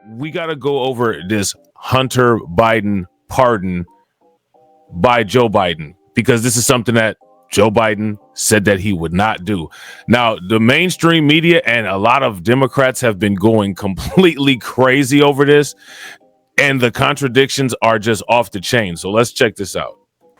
we got to go over this Hunter Biden pardon by Joe Biden, because this is something that Joe Biden said that he would not do. Now, the mainstream media and a lot of Democrats have been going completely crazy over this, and the contradictions are just off the chain. So let's check this out.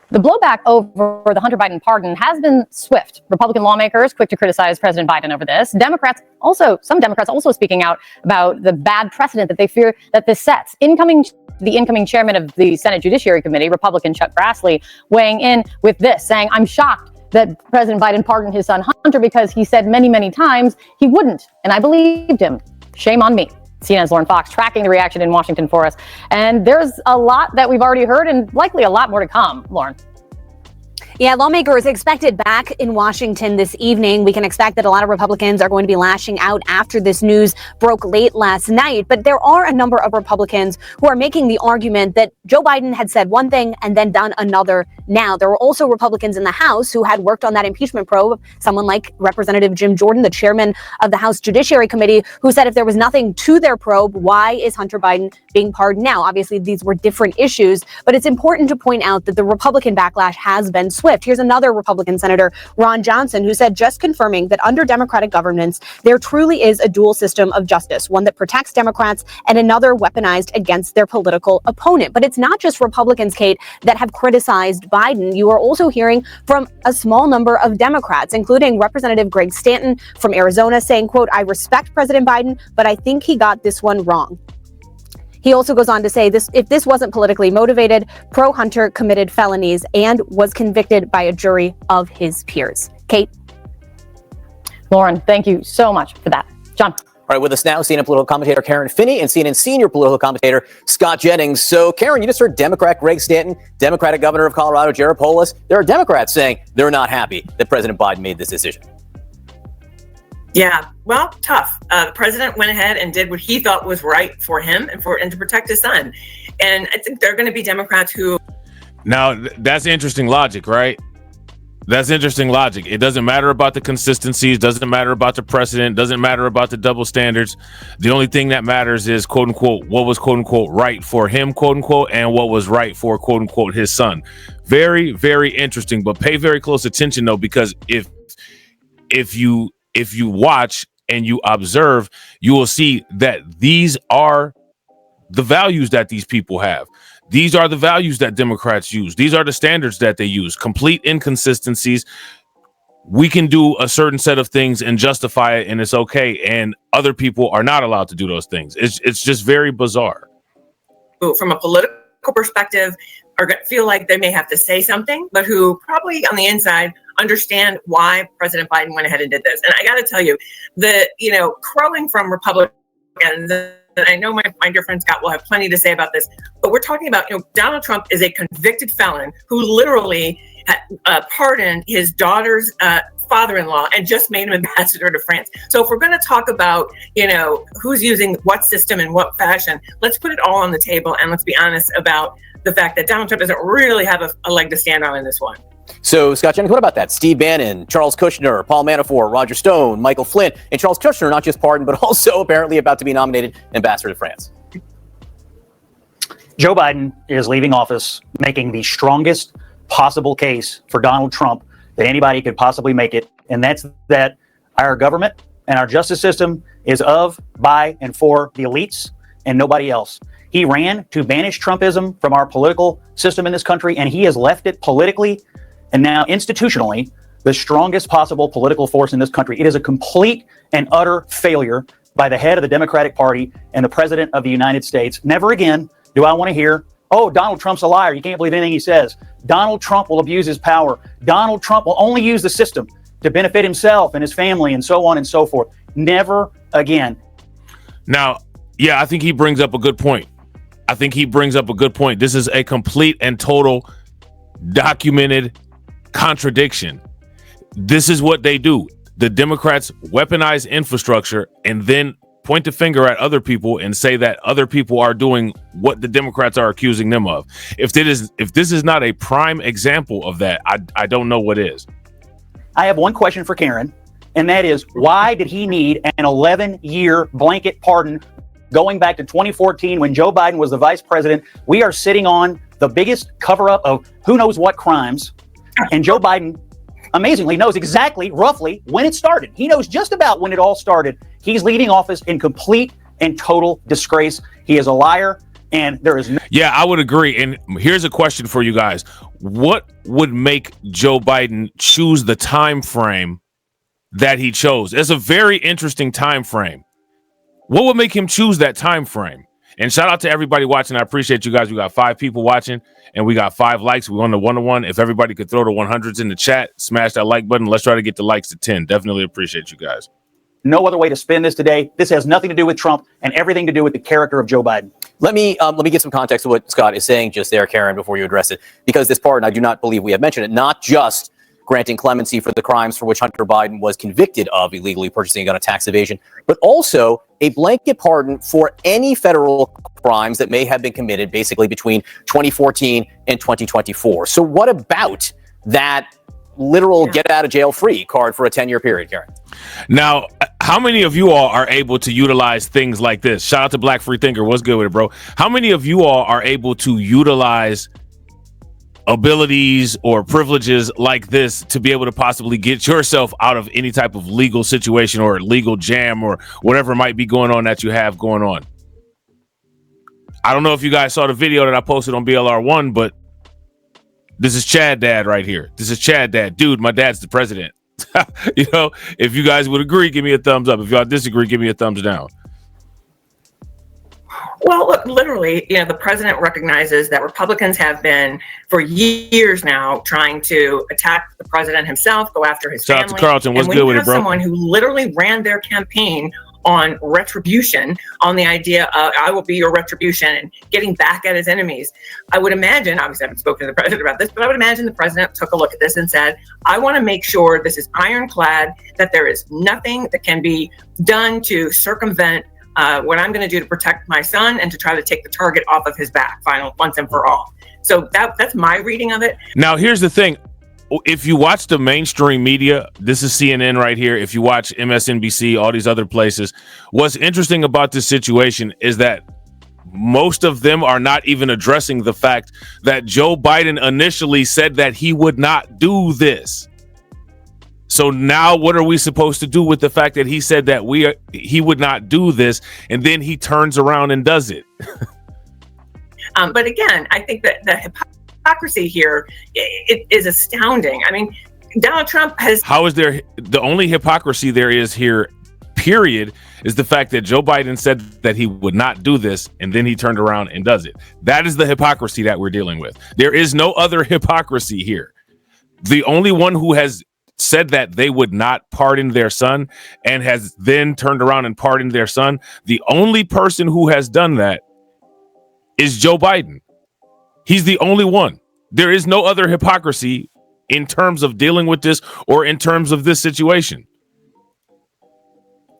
The blowback over the Hunter Biden pardon has been swift. Republican lawmakers quick to criticize President Biden over this. Some Democrats also speaking out about the bad precedent that they fear that this sets. The incoming chairman of the Senate Judiciary Committee, Republican Chuck Grassley, weighing in with this, saying, "I'm shocked that President Biden pardoned his son Hunter because he said many, many times he wouldn't. And I believed him. Shame on me." CNN's Lauren Fox tracking the reaction in Washington for us. And there's a lot that we've already heard and likely a lot more to come. Lauren. Yeah, lawmakers expected back in Washington this evening. We can expect that a lot of Republicans are going to be lashing out after this news broke late last night. But there are a number of Republicans who are making the argument that Joe Biden had said one thing and then done another now. There were also Republicans in the House who had worked on that impeachment probe. Someone like Representative Jim Jordan, the chairman of the House Judiciary Committee, who said if there was nothing to their probe, why is Hunter Biden being pardoned now? Obviously, these were different issues, but it's important to point out that the Republican backlash has been swift. Here's another Republican Senator, Ron Johnson, who said, just confirming that under Democratic governance, there truly is a dual system of justice, one that protects Democrats and another weaponized against their political opponent. But it's not just Republicans, Kate, that have criticized Biden. You are also hearing from a small number of Democrats, including Representative Greg Stanton from Arizona, saying, quote, "I respect President Biden, but I think he got this one wrong." He also goes on to say if this wasn't politically motivated, pro-Hunter committed felonies and was convicted by a jury of his peers. Kate? Lauren, thank you so much for that. John? All right, with us now, CNN political commentator Karen Finney and CNN senior political commentator Scott Jennings. So, Karen, you just heard Democrat Greg Stanton, Democratic governor of Colorado Jared Polis. There are Democrats saying they're not happy that President Biden made this decision. Yeah, well, tough. The president went ahead and did what he thought was right for him and to protect his son. And I think there are going to be Democrats who. Now, that's interesting logic, right? That's interesting logic. It doesn't matter about the consistencies, doesn't matter about the precedent, doesn't matter about the double standards. The only thing that matters is, quote unquote, what was, quote unquote, right for him, quote unquote, and what was right for, quote unquote, his son. Very, very interesting, but pay very close attention, though, because if you watch and you observe, you will see that these are the values that these people have. These are the values that Democrats use. These are the standards that they use. Complete inconsistencies. We can do a certain set of things and justify it, and it's okay. And other people are not allowed to do those things. It's just very bizarre. From a political perspective, are going to feel like they may have to say something, but who probably on the inside understand why President Biden went ahead and did this. And I got to tell you, crowing from Republicans, and I know my dear friend Scott will have plenty to say about this, but we're talking about, Donald Trump is a convicted felon who literally pardoned his daughter's father-in-law and just made him ambassador to France. So if we're going to talk about, who's using what system in what fashion, let's put it all on the table and let's be honest about the fact that Donald Trump doesn't really have a leg to stand on in this one. So, Scott Jennings, what about that? Steve Bannon, Charles Kushner, Paul Manafort, Roger Stone, Michael Flynn, and Charles Kushner not just pardoned, but also apparently about to be nominated ambassador to France. Joe Biden is leaving office making the strongest possible case for Donald Trump that anybody could possibly make it, and that's that our government and our justice system is of, by, and for the elites and nobody else. He ran to banish Trumpism from our political system in this country, and he has left it politically and now institutionally the strongest possible political force in this country. It is a complete and utter failure by the head of the Democratic Party and the president of the United States. Never again do I want to hear, oh, Donald Trump's a liar. You can't believe anything he says. Donald Trump will abuse his power. Donald Trump will only use the system to benefit himself and his family and so on and so forth. Never again. Now, yeah, I think he brings up a good point. This is a complete and total documented contradiction. This is what they do. The Democrats weaponize infrastructure and then point the finger at other people and say that other people are doing what the Democrats are accusing them of. If this is not a prime example of that, I don't know what is. I have one question for Karen, and that is, why did he need an 11-year blanket pardon going back to 2014 when Joe Biden was the vice president. We are sitting on the biggest cover-up of who knows what crimes. And Joe Biden amazingly knows exactly, roughly, when it started. He knows just about when it all started. He's leaving office in complete and total disgrace. He is a liar, and there is no— Yeah, I would agree. And here's a question for you guys. What would make Joe Biden choose the time frame that he chose? It's a very interesting time frame. What would make him choose that time frame? And shout out to everybody watching. I appreciate you guys. We got 5 people watching and we got 5 likes. We're on the 1-to-1. If everybody could throw the 100s in the chat, smash that like button. Let's try to get the likes to 10. Definitely appreciate you guys. no other way to spin this today. This has nothing to do with Trump and everything to do with the character of Joe Biden. Let me get some context to what Scott is saying just there, Karen, before you address it, because this pardon, I do not believe we have mentioned it, not just granting clemency for the crimes for which Hunter Biden was convicted of illegally purchasing a gun, of tax evasion, but also a blanket pardon for any federal crimes that may have been committed basically between 2014 and 2024. So what about that literal get out of jail free card for a 10-year period, Karen? Now, how many of you all are able to utilize things like this? Shout out to Black Free Thinker. What's good with it, bro? How many of you all are able to utilize abilities or privileges like this to be able to possibly get yourself out of any type of legal situation or legal jam or whatever might be going on that you have going on? I don't know if you guys saw the video that I posted on BLR1, but this is Chad Dad right here. This is Chad Dad. Dude, my dad's the president. You know, if you guys would agree, give me a thumbs up. If y'all disagree, give me a thumbs down. Well, look, literally, the president recognizes that Republicans have been for years now trying to attack the president himself, go after his family. Shout out to Carlton. What's good with it, bro? Someone who literally ran their campaign on retribution, on the idea of I will be your retribution and getting back at his enemies. I would imagine, obviously I haven't spoken to the president about this, but I would imagine the president took a look at this and said, I want to make sure this is ironclad, that there is nothing that can be done to circumvent what I'm going to do to protect my son and to try to take the target off of his back, once and for all. So that's my reading of it. Now, here's the thing. If you watch the mainstream media, this is CNN right here. If you watch MSNBC, all these other places, what's interesting about this situation is that most of them are not even addressing the fact that Joe Biden initially said that he would not do this. So now what are we supposed to do with the fact that he said that he would not do this, and then he turns around and does it? But again, I think that the hypocrisy here it is astounding. I mean, Donald Trump has— How is there— the only hypocrisy there is here, period, is the fact that Joe Biden said that he would not do this, and then he turned around and does it. That is the hypocrisy that we're dealing with. There is no other hypocrisy here. The only one who has said that they would not pardon their son and has then turned around and pardoned their son, the only person who has done that is Joe Biden. He's the only one. There is no other hypocrisy in terms of dealing with this or in terms of this situation.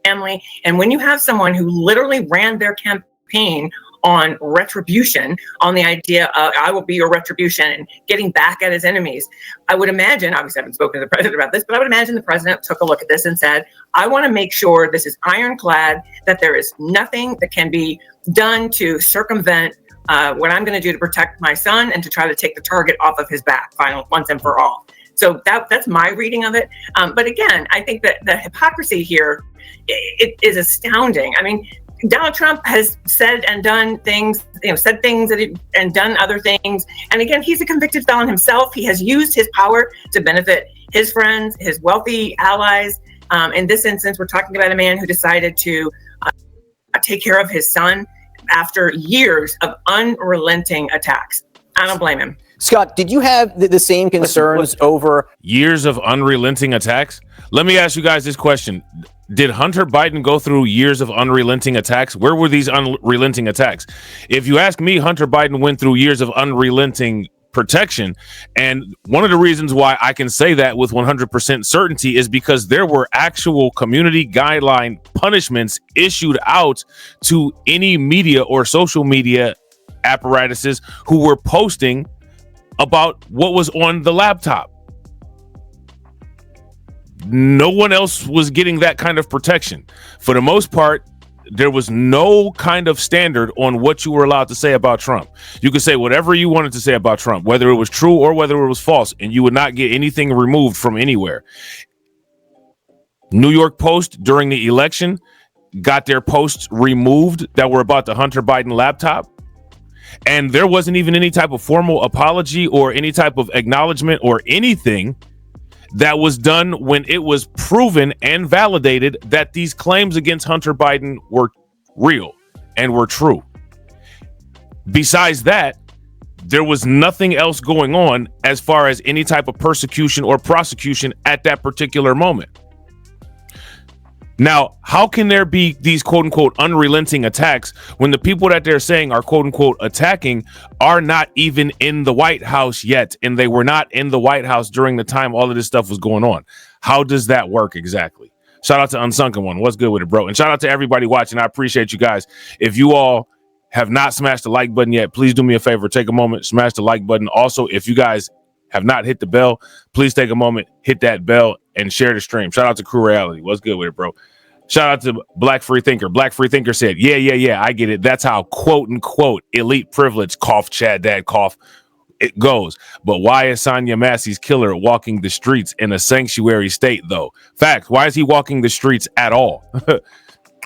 Family, and when you have someone who literally ran their campaign on retribution, on the idea of I will be your retribution and getting back at his enemies, I would imagine, obviously I haven't spoken to the president about this, but I would imagine the president took a look at this and said, I want to make sure this is ironclad, that there is nothing that can be done to circumvent what I'm going to do to protect my son and to try to take the target off of his back, once and for all. So that's my reading of it. But again, I think that the hypocrisy here, it is astounding. I mean, Donald Trump has said and done things, said things and done other things. And again, he's a convicted felon himself. He has used his power to benefit his friends, his wealthy allies. In this instance, we're talking about a man who decided to take care of his son after years of unrelenting attacks. I don't blame him. Scott, did you have the same concerns over years of unrelenting attacks? Let me ask you guys this question. Did Hunter Biden go through years of unrelenting attacks? Where were these unrelenting attacks? If you ask me, Hunter Biden went through years of unrelenting protection. And one of the reasons why I can say that with 100% certainty is because there were actual community guideline punishments issued out to any media or social media apparatuses who were posting about what was on the laptop. No one else was getting that kind of protection. For the most part, there was no kind of standard on what you were allowed to say about Trump. You could say whatever you wanted to say about Trump, whether it was true or whether it was false, and you would not get anything removed from anywhere. New York Post during the election got their posts removed that were about the Hunter Biden laptop. And there wasn't even any type of formal apology or any type of acknowledgement or anything that was done when it was proven and validated that these claims against Hunter Biden were real and were true. Besides that, there was nothing else going on as far as any type of persecution or prosecution at that particular moment. Now, how can there be these quote unquote unrelenting attacks when the people that they're saying are quote unquote attacking are not even in the White House yet? And they were not in the White House during the time all of this stuff was going on. How does that work exactly? Shout out to Unsunken One. What's good with it, bro? And shout out to everybody watching. I appreciate you guys. If you all have not smashed the like button yet, please do me a favor. Take a moment, smash the like button. Also, if you guys have not hit the bell, please take a moment, hit that bell, and share the stream. Shout out to Crew Reality. What's good with it, bro? Shout out to Black Free Thinker. Black Free Thinker said, yeah, I get it. That's how quote unquote elite privilege, cough, Chad Dad, cough, it goes. But why is Sonia Massey's killer walking the streets in a sanctuary state, though? Fact, why is he walking the streets at all?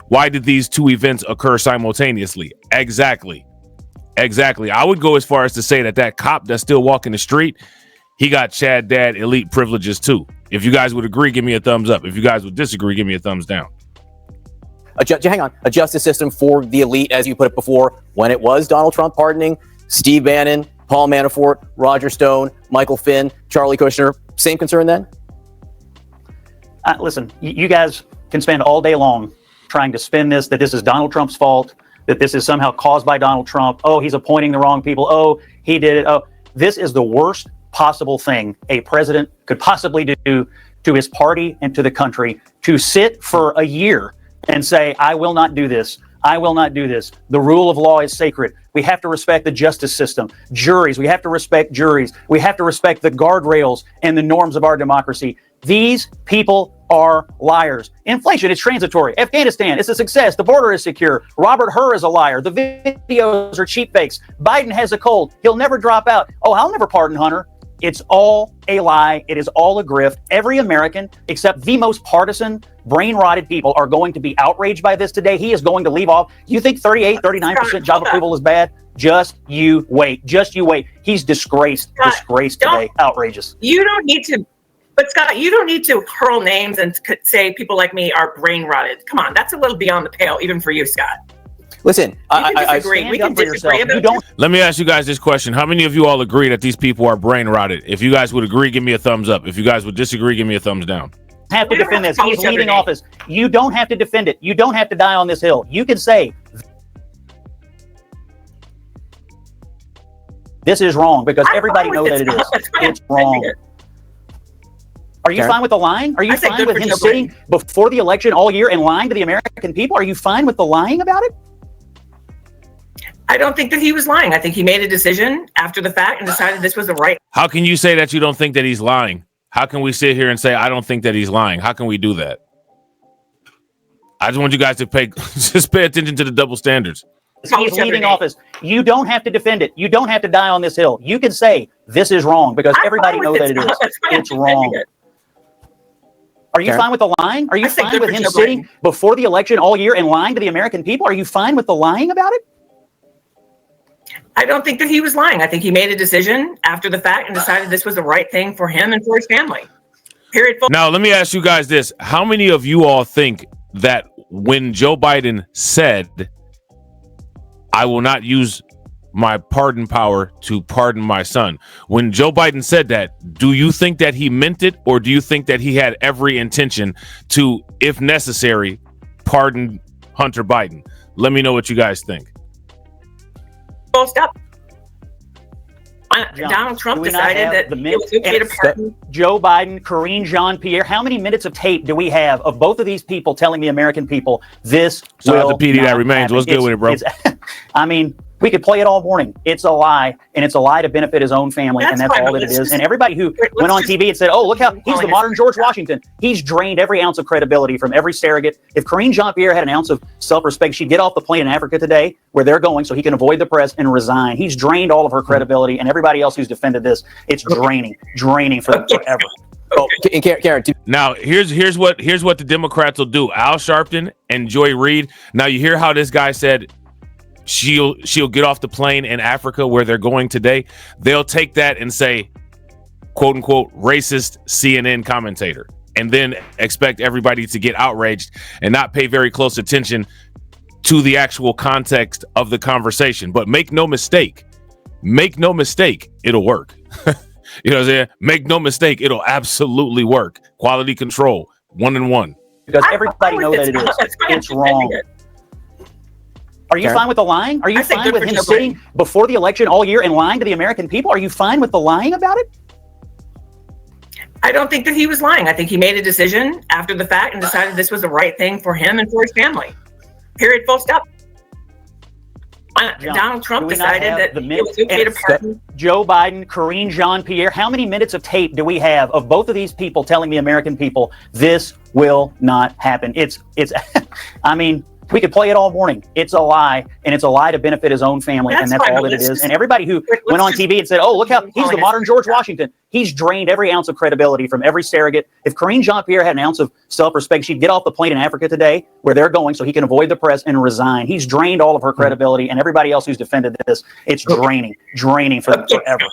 Why did these two events occur simultaneously? Exactly. I would go as far as to say that cop that's still walking the street, he got Chad Dad elite privileges too. If you guys would agree, give me a thumbs up. If you guys would disagree, give me a thumbs down. Hang on. A justice system for the elite, as you put it before, when it was Donald Trump pardoning Steve Bannon, Paul Manafort, Roger Stone, Michael Flynn, Charlie Kushner. Same concern then? Listen, you guys can spend all day long trying to spin this, that this is Donald Trump's fault, that this is somehow caused by Donald Trump. Oh, he's appointing the wrong people. Oh, he did it. Oh, this is the worst possible thing a president could possibly do to his party and to the country, to sit for a year and say, I will not do this. I will not do this. The rule of law is sacred. We have to respect the justice system. Juries, we have to respect juries. We have to respect the guardrails and the norms of our democracy. These people are liars. Inflation is transitory. Afghanistan is a success. The border is secure. Robert Hur is a liar. The videos are cheap fakes. Biden has a cold. He'll never drop out. Oh, I'll never pardon Hunter. It's all a lie. It is all a grift. Every American, except the most partisan, brain-rotted people, are going to be outraged by this today. He is going to leave off. You think 39% job approval is bad? Just you wait. Just you wait. He's disgraced today. Outrageous. You don't need to, but Scott, you don't need to hurl names and say people like me are brain-rotted. Come on, that's a little beyond the pale, even for you, Scott. Listen, I disagree. We can disagree about it. Let me ask you guys this question. How many of you all agree that these people are brain rotted? If you guys would agree, give me a thumbs up. If you guys would disagree, give me a thumbs down. Have to defend this. He's leaving office. You don't have to defend it. You don't have to die on this hill. You can say this is wrong because everybody knows that it is. It's wrong. Are you fine with the lying? Are you fine with him sitting before the election all year and lying to the American people? Are you fine with the lying about it? I don't think that he was lying. I think he made a decision after the fact and decided this was the right. How can you say that you don't think that he's lying? How can we sit here and say, I don't think that he's lying? How can we do that? I just want you guys to just pay attention to the double standards. He's leaving office. You don't have to defend it. You don't have to die on this hill. You can say this is wrong because everybody knows that it is. It's wrong. Are you fine with the lying? Are you fine with him sitting before the election all year and lying to the American people? Are you fine with the lying about it? I don't think that he was lying. I think he made a decision after the fact and decided this was the right thing for him and for his family. Period. Now, let me ask you guys this. How many of you all think that when Joe Biden said, I will not use my pardon power to pardon my son, when Joe Biden said that, do you think that he meant it, or do you think that he had every intention to, if necessary, pardon Hunter Biden? Let me know what you guys think. Well, stop. Donald Trump decided that it was okay to pardon Joe Biden, Karine Jean-Pierre. How many minutes of tape do we have of both of these people telling the American people this will not PD that remains? happen? What's good with it, bro? I mean, We could play it all morning. It's a lie, and it's a lie to benefit his own family, and that's fine, all but that it let's is. And everybody who let's went on just TV and said, "Oh, look how he's the calling modern it- George Washington," he's drained every ounce of credibility from every surrogate. If Karine Jean-Pierre had an ounce of self-respect, she'd get off the plane in Africa today, where they're going, so he can avoid the press and resign. He's drained all of her credibility, and everybody else who's defended this, it's draining for forever. Oh, and Karen, Now, here's what the Democrats will do. Al Sharpton and Joy Reid. Now, you hear how this guy said she'll get off the plane in Africa where they're going today. They'll take that and say, quote unquote, racist CNN commentator, and then expect everybody to get outraged and not pay very close attention to the actual context of the conversation. But make no mistake, it'll work. You know what I'm saying? Make no mistake, it'll absolutely work. Quality control, 1-on-1. Because everybody knows that it is. It's wrong. Are you fine with the lying? Are you fine with him sitting before the election all year and lying to the American people? Are you fine with the lying about it? I don't think that he was lying. I think he made a decision after the fact and decided this was the right thing for him and for his family. Period. Full stop. Donald Trump decided that it was okay to pardon Joe Biden, Karine Jean-Pierre. How many minutes of tape do we have of both of these people telling the American people this will not happen? It's I mean, we could play it all morning. It's a lie, and it's a lie to benefit his own family, and that's all that it is. And everybody who went on TV and said, "Oh, look how he's the modern George Washington," he's drained every ounce of credibility from every surrogate. If Karine Jean-Pierre had an ounce of self-respect, she'd get off the plane in Africa today, where they're going, so he can avoid the press and resign. He's drained all of her credibility, and everybody else who's defended this, it's draining for forever.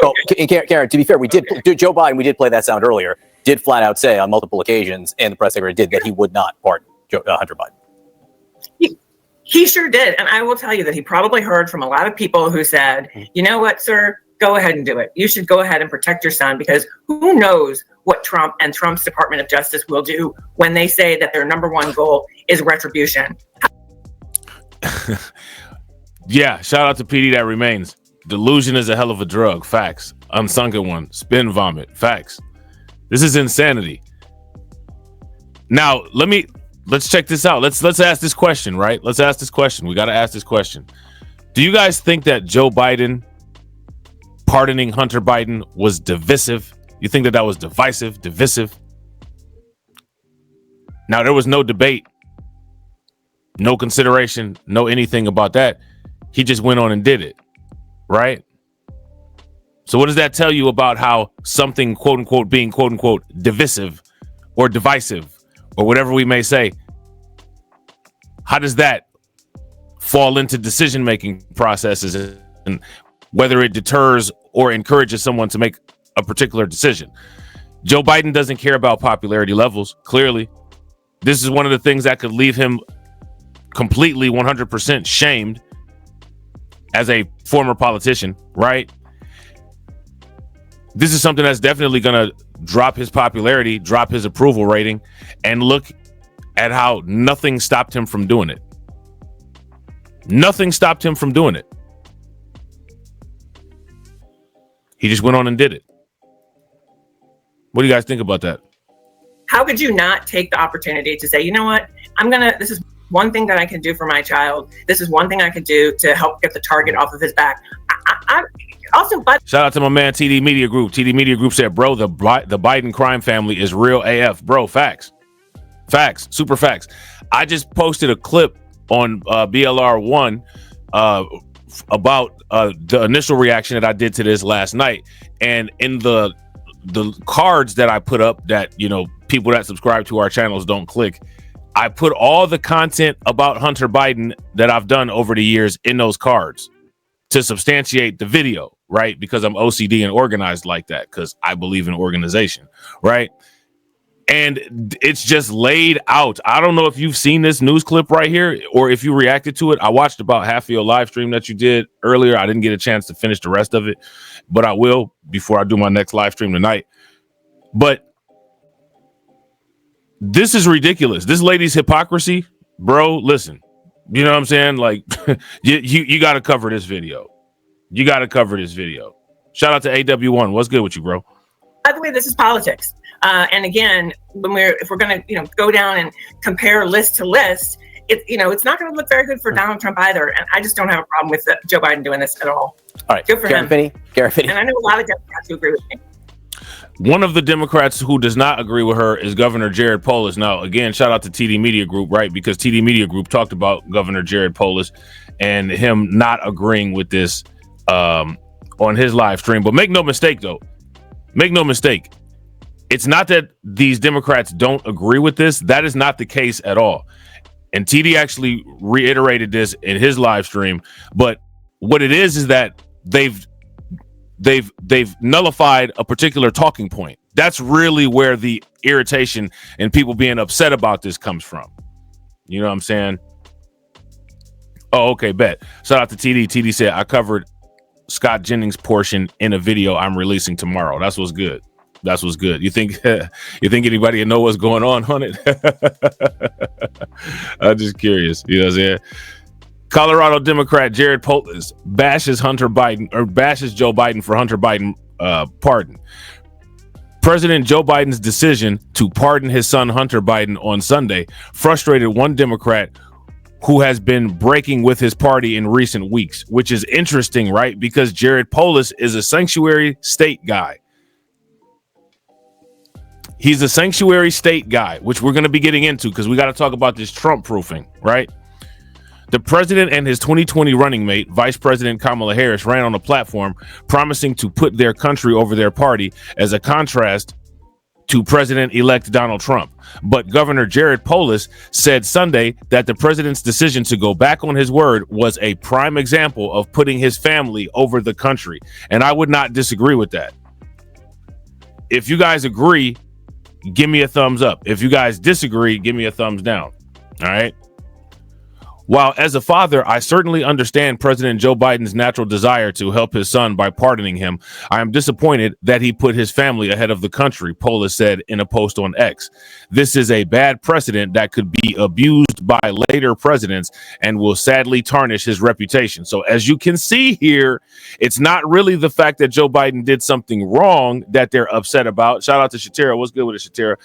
oh, and Karen, to be fair, Joe Biden, we did play that sound earlier, did flat out say on multiple occasions, and the press secretary did, that he would not pardon Hunter Biden. He sure did. And I will tell you that he probably heard from a lot of people who said, you know what, sir, go ahead and do it. You should go ahead and protect your son, because who knows what Trump and Trump's Department of Justice will do when they say that their number one goal is retribution. Yeah, shout out to PD that remains. Delusion is a hell of a drug. Facts. Unsunken one. Spin vomit. Facts. This is insanity. Now, let's check this out. Let's ask this question, right? Let's ask this question. We got to ask this question. Do you guys think that Joe Biden pardoning Hunter Biden was divisive? You think that was divisive? Now, there was no debate, no consideration, no anything about that. He just went on and did it, right? So what does that tell you about how something, quote unquote, being, quote unquote, divisive or divisive, or whatever we may say, how does that fall into decision-making processes, and whether it deters or encourages someone to make a particular decision? Joe Biden doesn't care about popularity levels, clearly. This is one of the things that could leave him completely 100% shamed as a former politician, right? This is something that's definitely going to drop his popularity, drop his approval rating, and look at how nothing stopped him from doing it. Nothing stopped him from doing it. He just went on and did it. What do you guys think about that? How could you not take the opportunity to say, you know what, this is one thing that I can do for my child. This is one thing I can do to help get the target off of his back. Shout out to my man TD Media Group. TD Media Group said, bro, the Biden crime family is real AF. Bro, facts. Facts. Super facts. I just posted a clip on BLR1 about the initial reaction that I did to this last night. And in the cards that I put up that, you know, people that subscribe to our channels don't click, I put all the content about Hunter Biden that I've done over the years in those cards to substantiate the video, right? Because I'm OCD and organized like that, because I believe in organization, right? And it's just laid out. I don't know if you've seen this news clip right here or if you reacted to it. I watched about half of your live stream that you did earlier. I didn't get a chance to finish the rest of it, but I will before I do my next live stream tonight. But this is ridiculous. This lady's hypocrisy, bro. Listen, you know what I'm saying? Like, you got to cover this video. You got to cover this video. Shout out to AW1. What's good with you, bro? By the way, this is politics. And again, if we're going to, go down and compare list to list, it's not going to look very good for Donald Trump either. And I just don't have a problem with Joe Biden doing this at all. All right. Good for him. Karen Finney. And I know a lot of Democrats who agree with me. One of the Democrats who does not agree with her is Governor Jared Polis. Now, again, shout out to TD Media Group, right? Because TD Media Group talked about Governor Jared Polis and him not agreeing with this on his live stream. But make no mistake, though. Make no mistake. It's not that these Democrats don't agree with this. That is not the case at all. And TD actually reiterated this in his live stream. But what it is that they've nullified a particular talking point. That's really where the irritation and people being upset about this comes from. You know what I'm saying? Oh, okay, bet. Shout out to TD. TD said, I covered Scott Jennings' portion in a video I'm releasing tomorrow. That's what's good. That's what's good. You think anybody know what's going on it? I'm just curious. You know what I'm saying? Colorado Democrat Jared Polis bashes Joe Biden for Hunter Biden pardon. President Joe Biden's decision to pardon his son Hunter Biden on Sunday frustrated one Democrat who has been breaking with his party in recent weeks, which is interesting, right? Because Jared Polis is a sanctuary state guy. He's a sanctuary state guy, which we're going to be getting into because we got to talk about this Trump proofing, right? The president and his 2020 running mate, Vice President Kamala Harris, ran on a platform promising to put their country over their party as a contrast to President-elect Donald Trump. But Governor Jared Polis said Sunday that the president's decision to go back on his word was a prime example of putting his family over the country. And I would not disagree with that. If you guys agree, give me a thumbs up. If you guys disagree, give me a thumbs down. All right. While as a father, I certainly understand President Joe Biden's natural desire to help his son by pardoning him, I am disappointed that he put his family ahead of the country, Polis said in a post on X. This is a bad precedent that could be abused by later presidents and will sadly tarnish his reputation. So as you can see here, it's not really the fact that Joe Biden did something wrong that they're upset about. Shout out to Shatera. What's good with it, Shatera?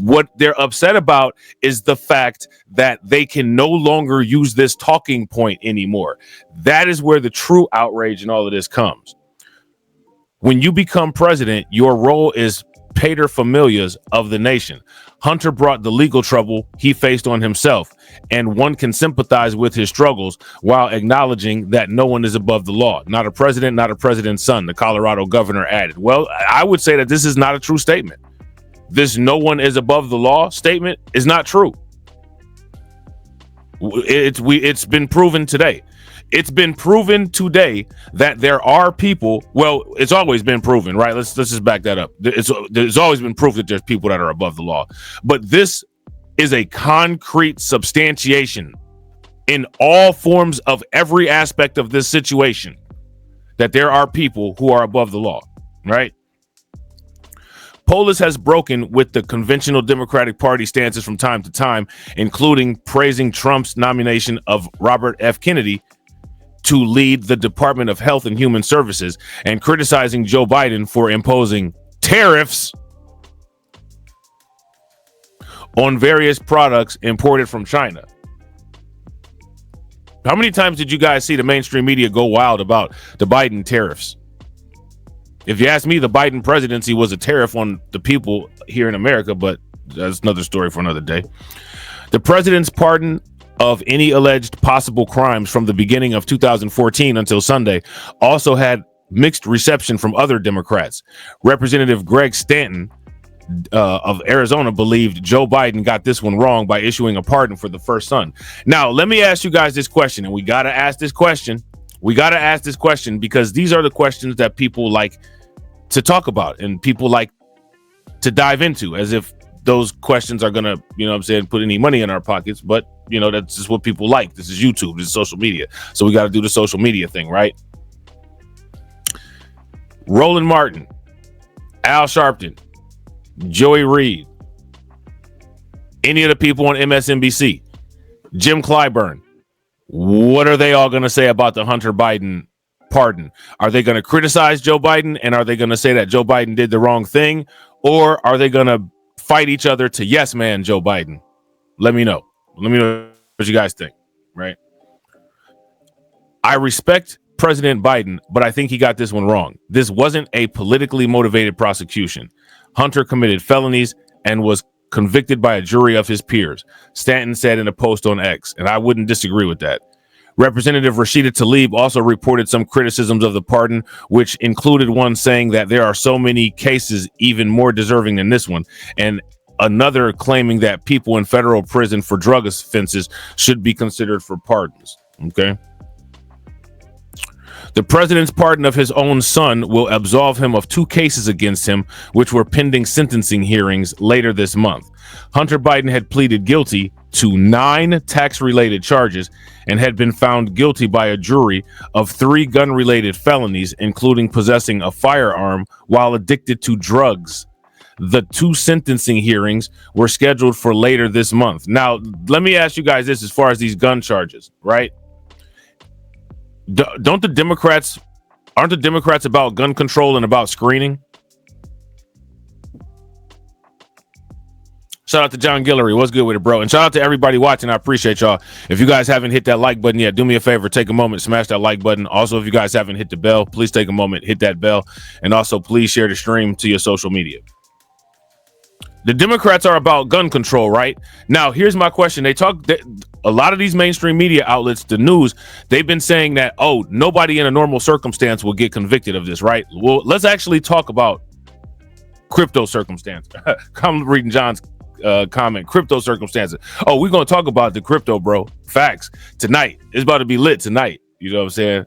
What they're upset about is the fact that they can no longer use this talking point anymore. That is where the true outrage and all of this comes. When you become president, your role is paterfamilias of the nation. Hunter brought the legal trouble he faced on himself, and one can sympathize with his struggles while acknowledging that no one is above the law. Not a president, not a president's son, the Colorado governor added. Well, I would say that this is not a true statement. This no one is above the law statement is not true. It's been proven today. It's been proven today that there are people. Well, it's always been proven, right? Let's just back that up. There's always been proof that there's people that are above the law, but this is a concrete substantiation in all forms of every aspect of this situation that there are people who are above the law, right? Polis has broken with the conventional Democratic Party stances from time to time, including praising Trump's nomination of Robert F. Kennedy to lead the Department of Health and Human Services and criticizing Joe Biden for imposing tariffs on various products imported from China. How many times did you guys see the mainstream media go wild about the Biden tariffs? If you ask me, the Biden presidency was a tariff on the people here in America, but that's another story for another day. The president's pardon of any alleged possible crimes from the beginning of 2014 until Sunday also had mixed reception from other Democrats. Representative Greg Stanton of Arizona believed Joe Biden got this one wrong by issuing a pardon for the first son. Now, let me ask you guys this question, and we got to ask this question. We got to ask this question because these are the questions that people like to talk about and people like to dive into, as if those questions are going to, you know what I'm saying, put any money in our pockets. But, you know, that's just what people like. This is YouTube. This is social media. So we got to do the social media thing, right? Roland Martin, Al Sharpton, Joey Reid, any of the people on MSNBC, Jim Clyburn, what are they all going to say about the Hunter Biden pardon? Are they going to criticize Joe Biden, and are they going to say that Joe Biden did the wrong thing, or are they going to fight each other to yes man Joe Biden? Let me know. What you guys think, right? I respect President Biden, but I think he got this one wrong. This wasn't a politically motivated prosecution. Hunter committed felonies and was convicted by a jury of his peers, Stanton said in a post on X, and I wouldn't disagree with that. Representative Rashida Tlaib also reported some criticisms of the pardon, which included one saying that there are so many cases even more deserving than this one, and another claiming that people in federal prison for drug offenses should be considered for pardons. Okay. The president's pardon of his own son will absolve him of 2 cases against him, which were pending sentencing hearings later this month. Hunter Biden had pleaded guilty to 9 tax-related charges and had been found guilty by a jury of 3 gun-related felonies, including possessing a firearm while addicted to drugs. The 2 sentencing hearings were scheduled for later this month. Now, let me ask you guys this as far as these gun charges, right? Aren't the Democrats about gun control and about screening? Shout out to John Guillory. What's good with it, bro? And shout out to everybody watching. I appreciate y'all. If you guys haven't hit that like button yet, do me a favor. Take a moment, smash that like button. Also, if you guys haven't hit the bell, please take a moment, hit that bell. And also, please share the stream to your social media. The Democrats are about gun control, right? Now, here's my question. A lot of these mainstream media outlets, the news, they've been saying that, oh, nobody in a normal circumstance will get convicted of this, right? Well, let's actually talk about crypto circumstance. I'm reading John's comment, crypto circumstances. Oh, we're going to talk about the crypto, bro. Facts. Tonight. It's about to be lit tonight. You know what I'm saying?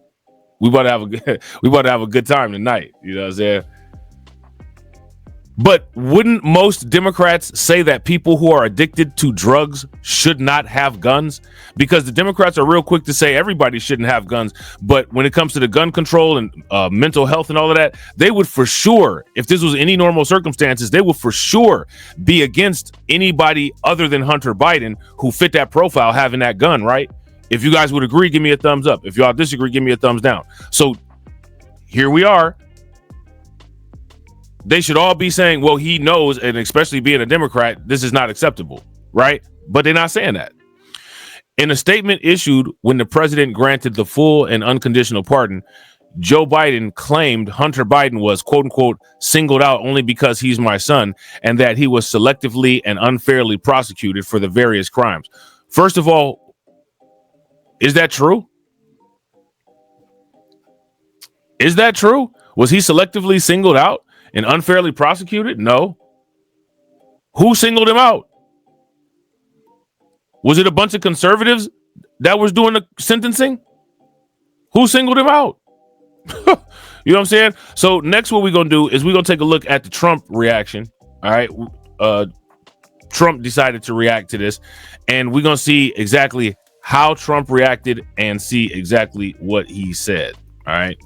We about to have a good time tonight. You know what I'm saying? But wouldn't most Democrats say that people who are addicted to drugs should not have guns? Because the Democrats are real quick to say everybody shouldn't have guns. But when it comes to the gun control and mental health and all of that, they would for sure, if this was any normal circumstances, they would for sure be against anybody other than Hunter Biden who fit that profile having that gun, right? If you guys would agree, give me a thumbs up. If y'all disagree, give me a thumbs down. So here we are. They should all be saying, well, he knows, and especially being a Democrat, this is not acceptable, right? But they're not saying that. In a statement issued when the president granted the full and unconditional pardon, Joe Biden claimed Hunter Biden was, quote unquote, singled out only because he's my son, and that he was selectively and unfairly prosecuted for the various crimes. First of all, is that true? Is that true? Was he selectively singled out and unfairly prosecuted? No. Who singled him out? Was it a bunch of conservatives that was doing the sentencing? Who singled him out? You know what I'm saying? So next what we're going to do is we're going to take a look at the Trump reaction. All right. Trump decided to react to this, and we're going to see exactly how Trump reacted and see exactly what he said. All right.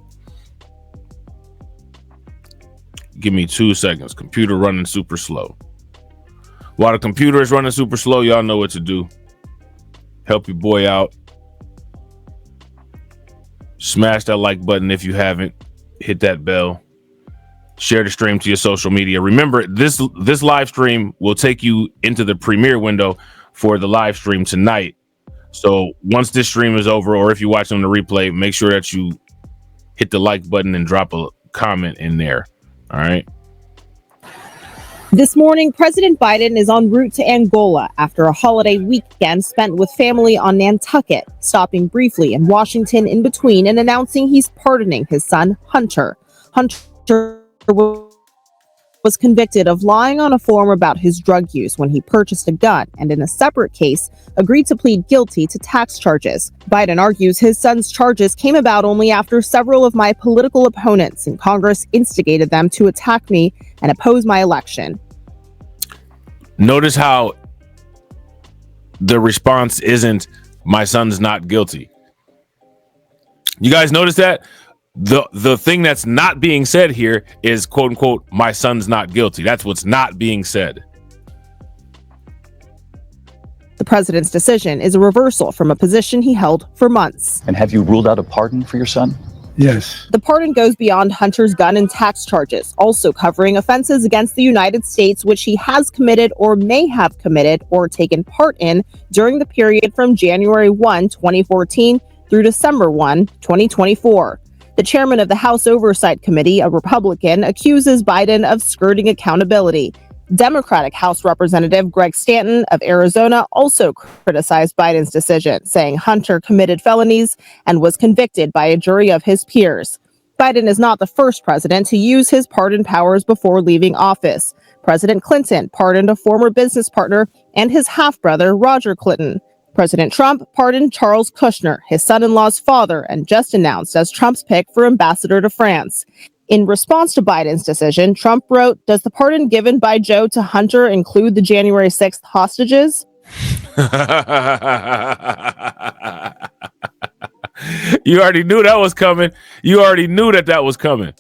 Give me 2 seconds. Computer running super slow. While the computer is running super slow, y'all know what to do. Help your boy out. Smash that like button if you haven't. Hit that bell. Share the stream to your social media. Remember, this live stream will take you into the premiere window for the live stream tonight. So once this stream is over, or if you watch on the replay, make sure that you hit the like button and drop a comment in there. All right. This morning, President Biden is en route to Angola after a holiday weekend spent with family on Nantucket, stopping briefly in Washington in between and announcing he's pardoning his son, Hunter. Hunter was convicted of lying on a form about his drug use when he purchased a gun, and in a separate case, agreed to plead guilty to tax charges. Biden argues his son's charges came about only after several of my political opponents in Congress instigated them to attack me and oppose my election. Notice how the response isn't, my son's not guilty. You guys notice that? The thing that's not being said here is, quote unquote, my son's not guilty. That's what's not being said. The president's decision is a reversal from a position he held for months. And have you ruled out a pardon for your son? Yes. The pardon goes beyond Hunter's gun and tax charges, also covering offenses against the United States which he has committed or may have committed or taken part in during the period from January 1, 2014 through December 1, 2024. The chairman of the House Oversight Committee, a Republican, accuses Biden of skirting accountability. Democratic House Representative Greg Stanton of Arizona also criticized Biden's decision, saying Hunter committed felonies and was convicted by a jury of his peers. Biden is not the first president to use his pardon powers before leaving office. President Clinton pardoned a former business partner and his half-brother, Roger Clinton. President Trump pardoned Charles Kushner, his son-in-law's father, and just announced as Trump's pick for ambassador to France. In response to Biden's decision, Trump wrote, "Does the pardon given by Joe to Hunter include the January 6th hostages?" You already knew that was coming. You already knew that was coming.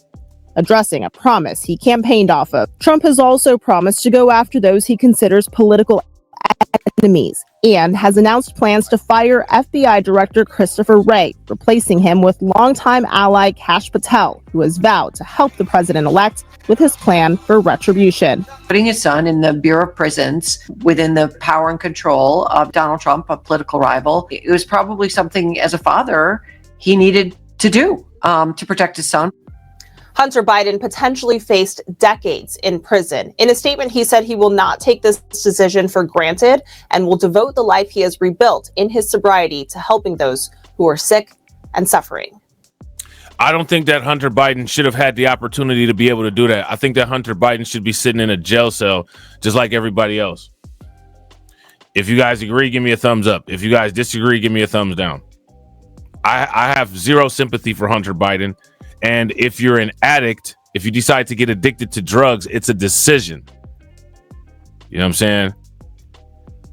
Addressing a promise he campaigned off of, Trump has also promised to go after those he considers political enemies and has announced plans to fire FBI Director Christopher Wray, replacing him with longtime ally Kash Patel, who has vowed to help the president-elect with his plan for retribution. Putting his son in the Bureau of Prisons within the power and control of Donald Trump, a political rival, it was probably something as a father he needed to do to protect his son. Hunter Biden potentially faced decades in prison. In a statement, he said he will not take this decision for granted and will devote the life he has rebuilt in his sobriety to helping those who are sick and suffering. I don't think that Hunter Biden should have had the opportunity to be able to do that. I think that Hunter Biden should be sitting in a jail cell just like everybody else. If you guys agree, give me a thumbs up. If you guys disagree, give me a thumbs down. I have zero sympathy for Hunter Biden. And if you're an addict, if you decide to get addicted to drugs, it's a decision. You know what I'm saying?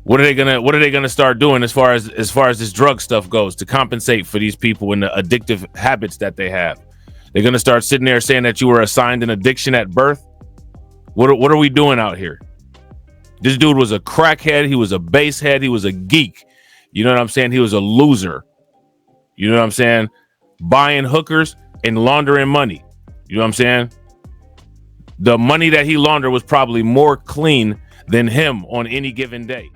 What are they gonna start doing as far as this drug stuff goes to compensate for these people and the addictive habits that they have? They're gonna start sitting there saying that you were assigned an addiction at birth. What are we doing out here? This dude was a crackhead. He was a basehead. He was a geek. You know what I'm saying? He was a loser. You know what I'm saying? Buying hookers and laundering money. You know what I'm saying? The money that he laundered was probably more clean than him on any given day.